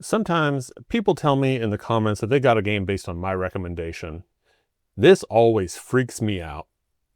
Sometimes people tell me in the comments that they got a game based on my recommendation. This always freaks me out.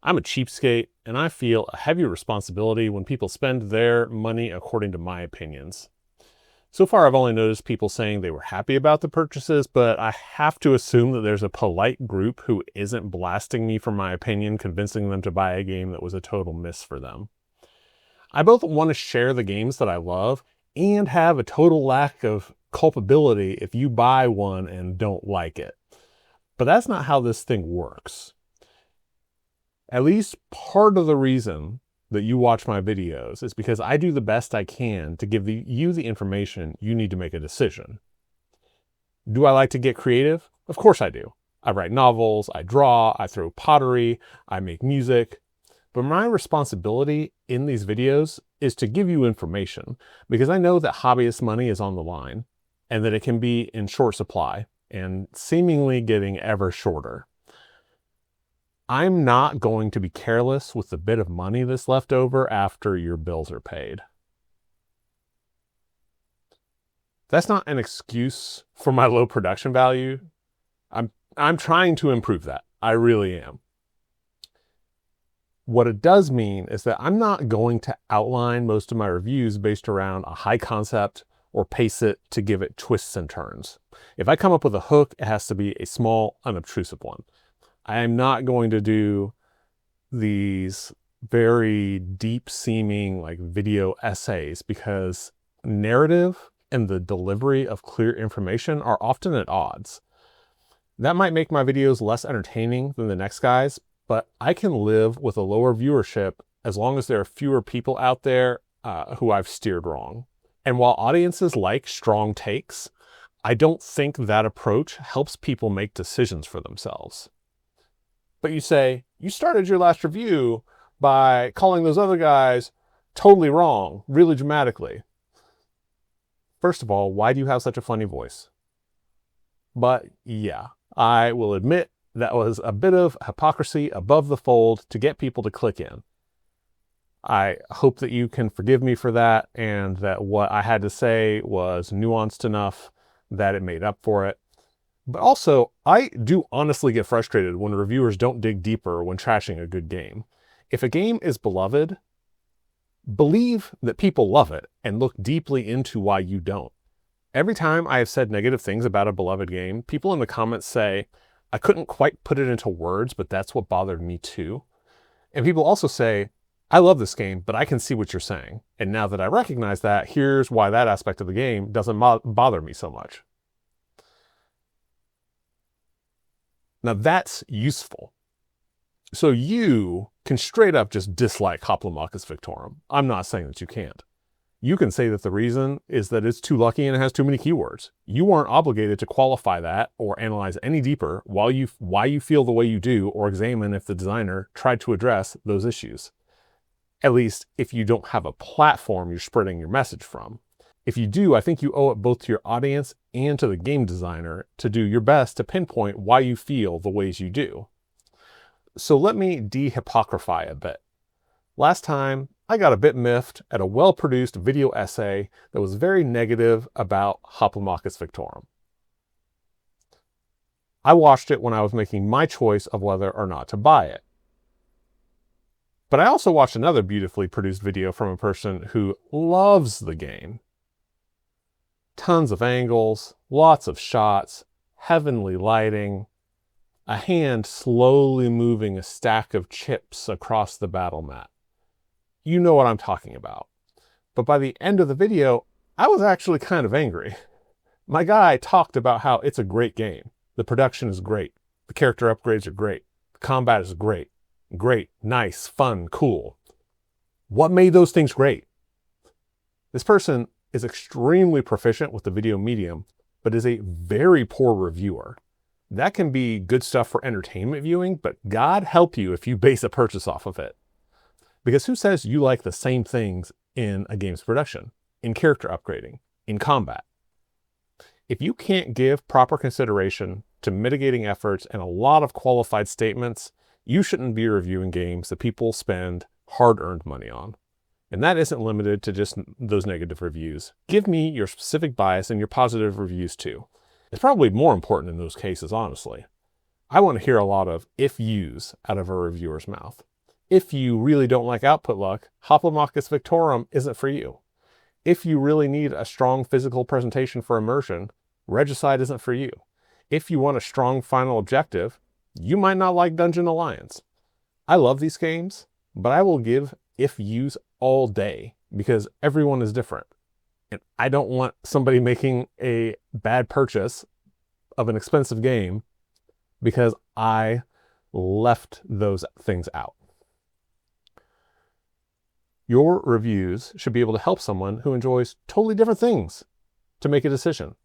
I'm a cheapskate, and I feel a heavy responsibility when people spend their money according to my opinions. So far, I've only noticed people saying they were happy about the purchases, but I have to assume that there's a polite group who isn't blasting me for my opinion, convincing them to buy a game that was a total miss for them. I both want to share the games that I love and have a total lack of culpability if you buy one and don't like it. But that's not how this thing works. At least part of the reason that you watch my videos is because I do the best I can to give you the information you need to make a decision. Do I like to get creative? Of course I do. I write novels, I draw, I throw pottery, I make music. But my responsibility in these videos is to give you information because I know that hobbyist money is on the line and that it can be in short supply and seemingly getting ever shorter. I'm not going to be careless with the bit of money that's left over after your bills are paid. That's not an excuse for my low production value. I'm trying to improve that. I really am. What it does mean is that I'm not going to outline most of my reviews based around a high concept or pace it to give it twists and turns. If I come up with a hook, it has to be a small, unobtrusive one. I am not going to do these very deep-seeming like video essays because narrative and the delivery of clear information are often at odds. That might make my videos less entertaining than the next guy's, but I can live with a lower viewership as long as there are fewer people out there who I've steered wrong. And while audiences like strong takes, I don't think that approach helps people make decisions for themselves. But you say, you started your last review by calling those other guys totally wrong, really dramatically. First of all, why do you have such a funny voice? But yeah, I will admit that was a bit of hypocrisy above the fold to get people to click in. I hope that you can forgive me for that and that what I had to say was nuanced enough that it made up for it. But also, I do honestly get frustrated when reviewers don't dig deeper when trashing a good game. If a game is beloved, believe that people love it and look deeply into why you don't. Every time I have said negative things about a beloved game, people in the comments say, I couldn't quite put it into words, but that's what bothered me too. And people also say, I love this game, but I can see what you're saying. And now that I recognize that, here's why that aspect of the game doesn't bother me so much. Now that's useful. So you can straight up just dislike Hoplomachus Victorum. I'm not saying that you can't. You can say that the reason is that it's too lucky and it has too many keywords. You aren't obligated to qualify that or analyze any deeper why you feel the way you do or examine if the designer tried to address those issues. At least if you don't have a platform you're spreading your message from. If you do, I think you owe it both to your audience and to the game designer to do your best to pinpoint why you feel the ways you do. So let me de-hypocrisy a bit. Last time, I got a bit miffed at a well-produced video essay that was very negative about Hoplomachus Victorum. I watched it when I was making my choice of whether or not to buy it. But I also watched another beautifully produced video from a person who loves the game. Tons of angles, lots of shots, heavenly lighting, a hand slowly moving a stack of chips across the battle mat. You know what I'm talking about. But by the end of the video, I was actually kind of angry. My guy talked about how it's a great game. The production is great. The character upgrades are great. The combat is great. Great, nice, fun, cool. What made those things great? This person is extremely proficient with the video medium, but is a very poor reviewer. That can be good stuff for entertainment viewing, but God help you if you base a purchase off of it. Because who says you like the same things in a game's production, in character upgrading, in combat? If you can't give proper consideration to mitigating efforts and a lot of qualified statements, you shouldn't be reviewing games that people spend hard-earned money on. And that isn't limited to just those negative reviews. Give me your specific bias and your positive reviews too. It's probably more important in those cases, honestly. I want to hear a lot of if yous out of a reviewer's mouth. If you really don't like output luck, Hoplomachus Victorum isn't for you. If you really need a strong physical presentation for immersion, Regicide isn't for you. If you want a strong final objective, you might not like Dungeon Alliance. I love these games, but I will give if yous all day because everyone is different. And I don't want somebody making a bad purchase of an expensive game because I left those things out. Your reviews should be able to help someone who enjoys totally different things to make a decision,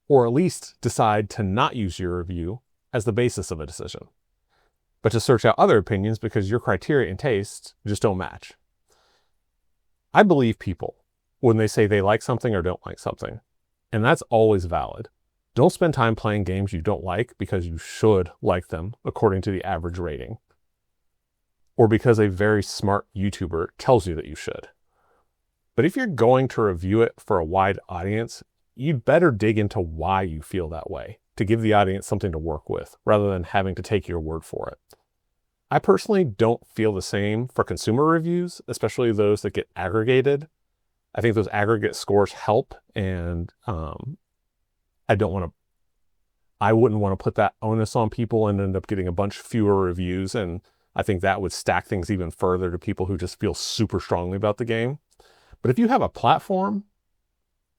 or at least decide to not use your review as the basis of a decision, but to search out other opinions because your criteria and tastes just don't match. I believe people when they say they like something or don't like something, and that's always valid. Don't spend time playing games you don't like because you should like them according to the average rating, or because a very smart YouTuber tells you that you should. But if you're going to review it for a wide audience, you'd better dig into why you feel that way to give the audience something to work with rather than having to take your word for it. I personally don't feel the same for consumer reviews, especially those that get aggregated. I think those aggregate scores help, and I wouldn't want to put that onus on people and end up getting a bunch fewer reviews, and I think that would stack things even further to people who just feel super strongly about the game. But if you have a platform,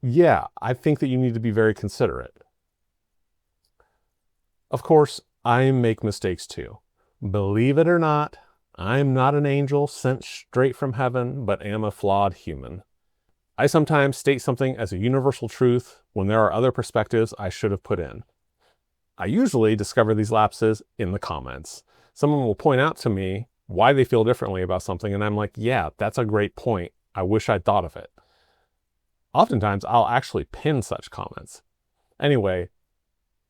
yeah, I think that you need to be very considerate. Of course, I make mistakes too. Believe it or not, I'm not an angel sent straight from heaven, but am a flawed human. I sometimes state something as a universal truth when there are other perspectives I should have put in. I usually discover these lapses in the comments. Someone will point out to me why they feel differently about something, and I'm like, yeah, that's a great point. I wish I'd thought of it. Oftentimes, I'll actually pin such comments. Anyway,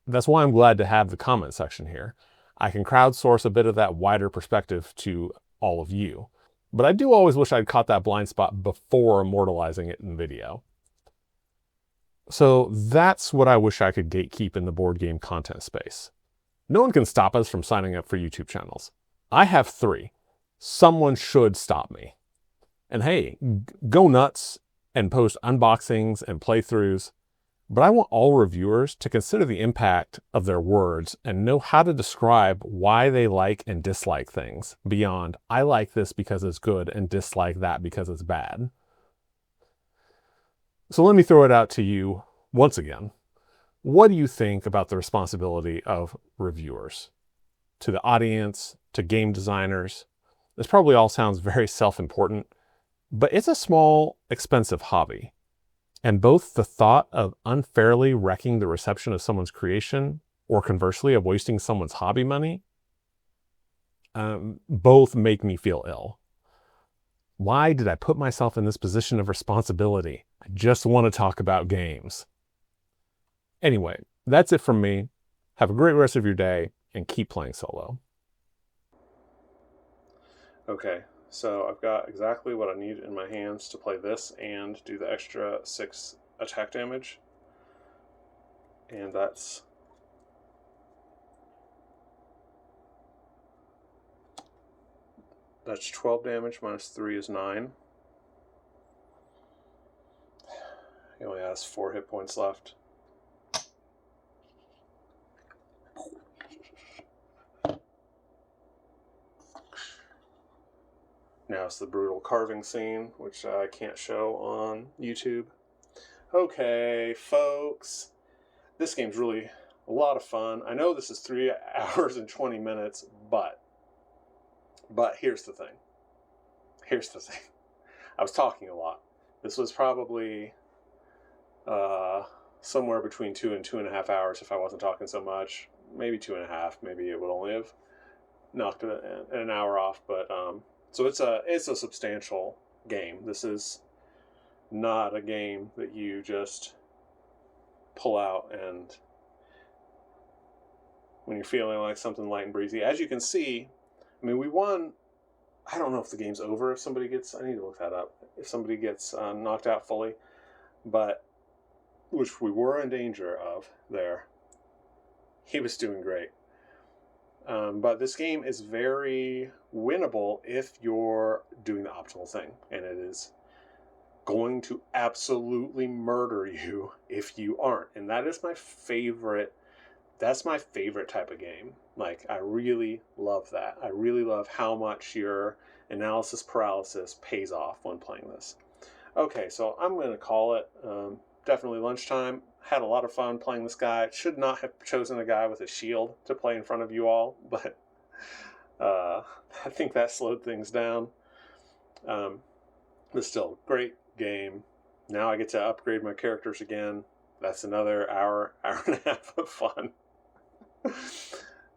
that's why I'm glad to have the comment section here. I can crowdsource a bit of that wider perspective to all of you. But I do always wish I'd caught that blind spot before immortalizing it in video. So that's what I wish I could gatekeep in the board game content space. No one can stop us from signing up for YouTube channels. I have 3. Someone should stop me. And hey, go nuts and post unboxings and playthroughs. But I want all reviewers to consider the impact of their words and know how to describe why they like and dislike things beyond, I like this because it's good and dislike that because it's bad. So let me throw it out to you once again. What do you think about the responsibility of reviewers? To the audience, to game designers? This probably all sounds very self-important, but it's a small, expensive hobby. And both the thought of unfairly wrecking the reception of someone's creation, or conversely of wasting someone's hobby money, both make me feel ill. Why did I put myself in this position of responsibility? I just want to talk about games. Anyway, that's it from me. Have a great rest of your day and keep playing solo. Okay, so I've got exactly what I need in my hands to play this and do the extra 6 attack damage. And that's That's 12 damage minus 3 is 9. He only has 4 hit points left. Now it's the brutal carving scene, which I can't show on YouTube. Okay, folks. This game's really a lot of fun. I know this is 3 hours and 20 minutes, but here's the thing. I was talking a lot. This was probably somewhere between 2 and 2.5 hours if I wasn't talking so much. Maybe 2.5. Maybe it would only have knocked an hour off. But so it's a substantial game. This is not a game that you just pull out and when you're feeling like something light and breezy. As you can see, I mean, we won. I don't know if the game's over if somebody gets, I need to look that up. if somebody gets knocked out fully, but which we were in danger of there. He was doing great. But this game is very winnable if you're doing the optimal thing, and it is going to absolutely murder you if you aren't. And that is my favorite. That's my favorite type of game. Like, I really love that. I really love how much your analysis paralysis pays off when playing this. Okay, so I'm going to call it definitely lunchtime. Had a lot of fun playing this guy. Should not have chosen a guy with a shield to play in front of you all, but I think that slowed things down. But still, great game. Now I get to upgrade my characters again. That's another hour and a half of fun.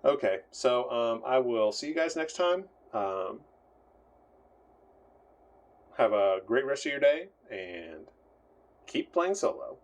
Okay, so I will see you guys next time. Have a great rest of your day, and keep playing solo.